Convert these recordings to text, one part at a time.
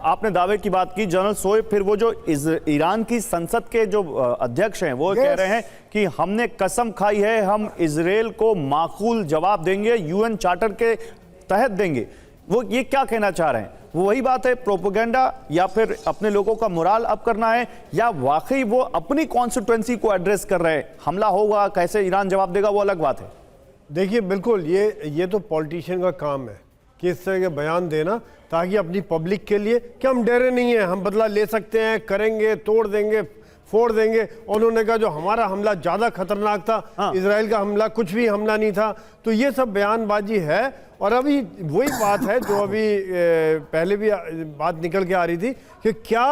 आपने दावे की बात की जनरल शोएब, फिर वो जो ईरान की संसद के जो अध्यक्ष हैं वो कह रहे हैं कि हमने कसम खाई है, हम इजराइल को माकूल जवाब देंगे, यूएन चार्टर के तहत देंगे। वो ये क्या कहना चाह रहे हैं? वो वही बात है, प्रोपेगेंडा या फिर अपने लोगों का मोराल अप करना है, या वाकई वो अपनी कॉन्स्टिट्यूएंसी को एड्रेस कर रहे हैं? हमला होगा, कैसे ईरान जवाब देगा, वो अलग बात है। देखिए बिल्कुल ये तो पॉलिटिशियन का काम है कि इस तरह के बयान देना, ताकि अपनी पब्लिक के लिए कि हम डरे नहीं हैं, हम बदला ले सकते हैं, करेंगे, तोड़ देंगे, फोड़ देंगे। उन्होंने कहा जो हमारा हमला ज़्यादा खतरनाक था, इजराइल का हमला कुछ भी हमला नहीं था। तो ये सब बयानबाजी है। और अभी वही बात है जो अभी पहले भी बात निकल के आ रही थी कि क्या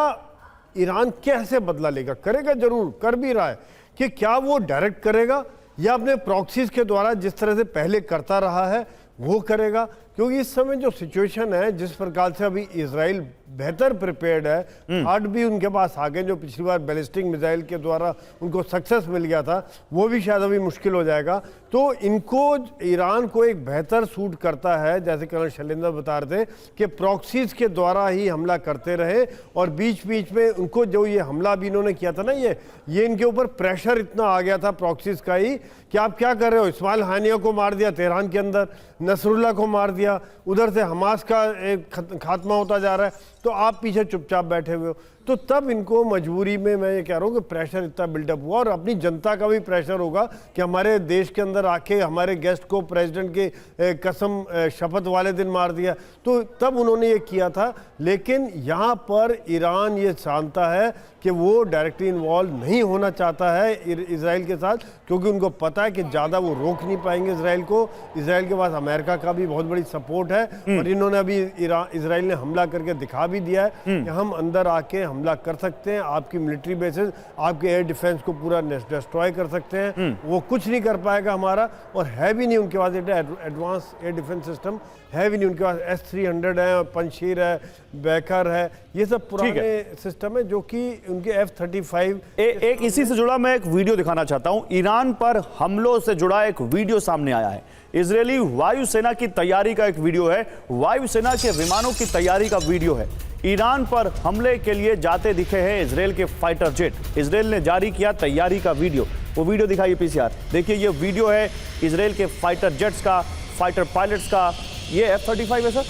ईरान कैसे बदला लेगा। करेगा, जरूर कर भी रहा है, कि क्या वो डायरेक्ट करेगा या अपने प्रॉक्सीज के द्वारा जिस तरह से पहले करता रहा है वो करेगा। क्योंकि इस समय जो सिचुएशन है, जिस प्रकार से अभी इजराइल बेहतर प्रिपेयर्ड है, हार्ट भी उनके पास आ गए, जो पिछली बार बैलिस्टिक मिसाइल के द्वारा उनको सक्सेस मिल गया था, वो भी शायद अभी मुश्किल हो जाएगा। तो इनको, ईरान को एक बेहतर सूट करता है, जैसे कर्नल शैलेंद्र बता रहे थे, कि प्रॉक्सीज के द्वारा ही हमला करते रहे। और बीच बीच में उनको जो ये हमला भी इन्होंने किया था ना, ये इनके ऊपर प्रेशर इतना आ गया था प्रॉक्सीज का ही कि आप क्या कर रहे हो। इस्माइल हानिया को मार दिया तेहरान के अंदर, नसरुल्लाह को मार दिया, उधर से हमास का एक खात्मा होता जा रहा है, तो आप पीछे चुपचाप बैठे हुए हो। तो तब इनको मजबूरी में, मैं ये कह रहा हूँ कि प्रेशर इतना बिल्डअप हुआ, और अपनी जनता का भी प्रेशर होगा कि हमारे देश के अंदर आके हमारे गेस्ट को प्रेसिडेंट के कसम शपथ वाले दिन मार दिया। तो तब उन्होंने ये किया था। लेकिन यहाँ पर ईरान ये जानता है कि वो डायरेक्टली इन्वॉल्व नहीं होना चाहता है इजराइल के साथ, क्योंकि उनको पता है कि ज़्यादा वो रोक नहीं पाएंगे इजराइल को। इजराइल के पास अमेरिका का भी बहुत बड़ी सपोर्ट है, और इन्होंने अभी इजराइल ने हमला करके दिखा भी दिया है कि हम अंदर आके हमला कर सकते हैं, आपकी मिलिट्री बेसेस, आपके एयर डिफेंस को पूरा डिस्ट्रॉय कर सकते हैं। वो कुछ नहीं कर पाएगा हमारा, और है भी नहीं उनके पास एडवांस एयर डिफेंस सिस्टम है भी नहीं उनके पास। S-300 है, पंशीर है, बैकर है, ये सब पुराने सिस्टम है जो कि उनके F-35। एक इसी से जुड़ा मैं एक वीडियो दिखाना चाहता हूं। ईरान पर हमलों से जुड़ा एक वीडियो सामने आया है। इजरायली वायुसेना की तैयारी का एक वीडियो है, वायुसेना के विमानों की तैयारी का वीडियो है। ईरान पर हमले के लिए जाते दिखे हैं इजरायल के फाइटर जेट। इजरायल ने जारी किया तैयारी का वीडियो। वो वीडियो दिखाइए पीसीआर। देखिए ये वीडियो है इजरायल के फाइटर जेट्स का, फाइटर पायलट्स का। ये F-35 है सर?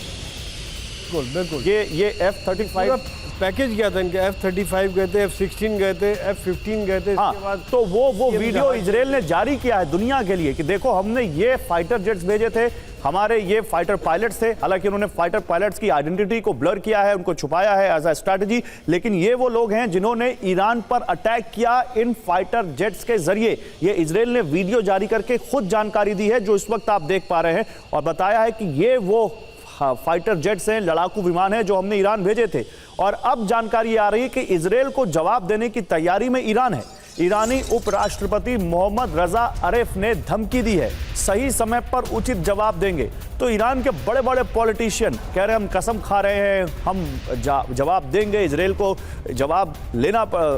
बिल्कुल बिल्कुल। ये F-35 पैकेज गया था इनके। F-35 गए थे, F-16 गए थे, F-15 गए थे। इसके बाद तो वो वीडियो इजरायल ने जारी किया है दुनिया के लिए कि देखो हमने ये फाइटर जेट्स भेजे थे, हमारे ये फाइटर पायलट्स थे। हालांकि उन्होंने फाइटर पायलट्स की आइडेंटिटी को ब्लर किया है, उनको छुपाया है एज अ स्ट्रैटेजी, लेकिन ये वो लोग हैं जिन्होंने ईरान पर अटैक किया इन फाइटर जेट्स के जरिए। ये इजरायल ने वीडियो जारी करके खुद जानकारी दी है, जो इस वक्त आप देख पा रहे हैं, और बताया है कि ये वो फाइटर जेट्स हैं, लड़ाकू विमान हैं जो हमने ईरान भेजे थे। और अब जानकारी आ रही है कि इजरायल को जवाब देने की तैयारी में ईरान है। ईरानी उपराष्ट्रपति मोहम्मद रजा अरेफ ने धमकी दी है, सही समय पर उचित जवाब देंगे। तो ईरान के बड़े बड़े पॉलिटिशियन कह रहे हैं हम कसम खा रहे हैं, हम जवाब देंगे, इजरायल को जवाब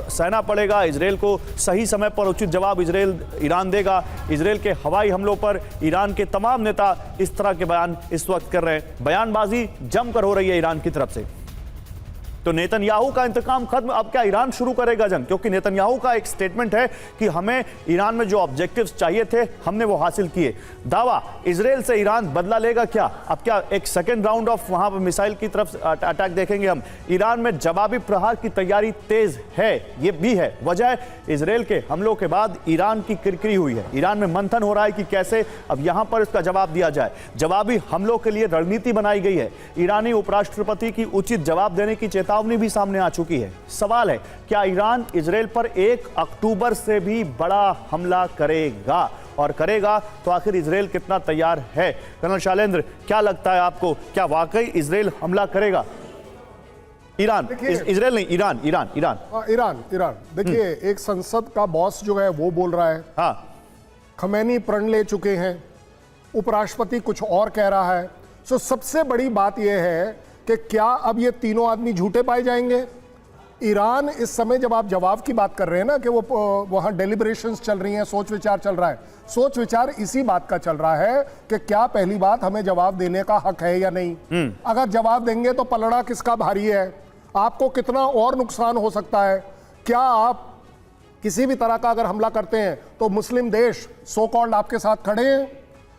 सहना पड़ेगा, इजरायल को सही समय पर उचित जवाब ईरान देगा। इजरायल के हवाई हमलों पर ईरान के तमाम नेता इस तरह के बयान इस वक्त कर रहे हैं। बयानबाजी जमकर हो रही है ईरान की तरफ से। तो नेतन्याहू का इंतकाम खत्म, अब क्या ईरान शुरू करेगा जंग? क्योंकि नेतन्याहू का एक स्टेटमेंट है कि हमें ईरान में जो ऑब्जेक्टिव्स चाहिए थे हमने वो हासिल किए। दावा इजरायल से ईरान बदला लेगा क्या? अब क्या एक सेकेंड राउंड ऑफ वहां पर मिसाइल की तरफ अटैक देखेंगे हम? ईरान में जवाबी प्रहार की तैयारी तेज है, ये भी है वजह। इजरायल के हमलों के बाद ईरान की किरकिरी हुई है, ईरान में मंथन हो रहा है कि कैसे अब यहां पर इसका जवाब दिया जाए। जवाबी हमलों के लिए रणनीति बनाई गई है। ईरानी उपराष्ट्रपति की उचित जवाब देने की चेतावनी भी सामने आ चुकी है। सवाल है क्या ईरान इजरायल पर 1 अक्टूबर से भी बड़ा हमला करेगा, और करेगा तो आखिर इजरायल कितना तैयार है? कर्नल शैलेंद्र, क्या लगता है आपको, क्या वाकई इजरायल हमला करेगा? इजरायल नहीं, ईरान। देखिए एक संसद का बॉस जो है वो बोल रहा है, हाँ, खमैनी प्रण ले चुके हैं, उपराष्ट्रपति कुछ और कह रहा है। सो सबसे बड़ी बात यह है कि क्या अब ये तीनों आदमी झूठे पाए जाएंगे? ईरान इस समय, जब आप जवाब की बात कर रहे हैं ना कि वो वहाँ डेलिब्रेशंस चल रही हैं, सोच विचार चल रहा है, सोच विचार इसी बात का चल रहा है कि क्या पहली बात हमें जवाब देने का हक है या नहीं। अगर जवाब देंगे तो पलड़ा किसका भारी है, आपको कितना और नुकसान हो सकता है। क्या आप किसी भी तरह का अगर हमला करते हैं तो मुस्लिम देश सो कॉल्ड आपके साथ खड़े हैं?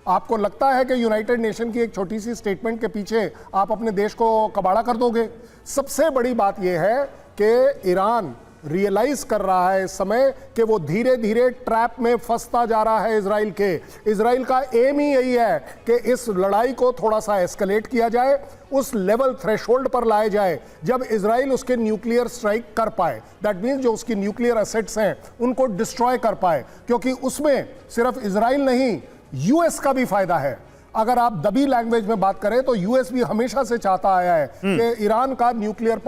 आपको लगता है कि यूनाइटेड नेशन की एक छोटी सी स्टेटमेंट के पीछे आप अपने देश को कबाड़ा कर दोगे? सबसे बड़ी बात यह है कि ईरान रियलाइज कर रहा है इस समय कि वो धीरे धीरे ट्रैप में फंसता जा रहा है इजराइल के। इजराइल का एम ही यही है कि इस लड़ाई को थोड़ा सा एस्केलेट किया जाए, उस लेवल थ्रेशोल्ड पर लाया जाए जब इजराइल उसके न्यूक्लियर स्ट्राइक कर पाए। दैट मीन्स जो उसकी न्यूक्लियर एसेट्स हैं उनको डिस्ट्रॉय कर पाए, क्योंकि उसमें सिर्फ इजराइल नहीं यूएस का भी फायदा है। अगर आप दबी लैंग्वेज में बात करें तो यूएस भी हमेशा से चाहता आया है कि ईरान का न्यूक्लियर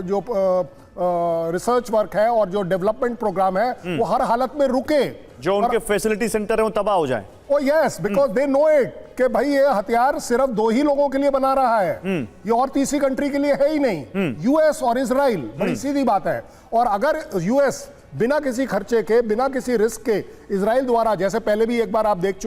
जो रिसर्च वर्क है और जो डेवलपमेंट प्रोग्राम है वो हर हालत में रुके, जो उनके फैसिलिटी सेंटर है वो तबाह हो जाए। ओ yes, because they know it कि भाई ये हथियार सिर्फ 2 ही लोगों के लिए बना रहा है, ये और तीसरी कंट्री के लिए है ही नहीं, यूएस और इजराइल। बड़ी सीधी बात है। और अगर यूएस बिना किसी खर्चे के, बिना किसी रिस्क के इजराइल द्वारा, जैसे पहले भी एक बार आप देख चुके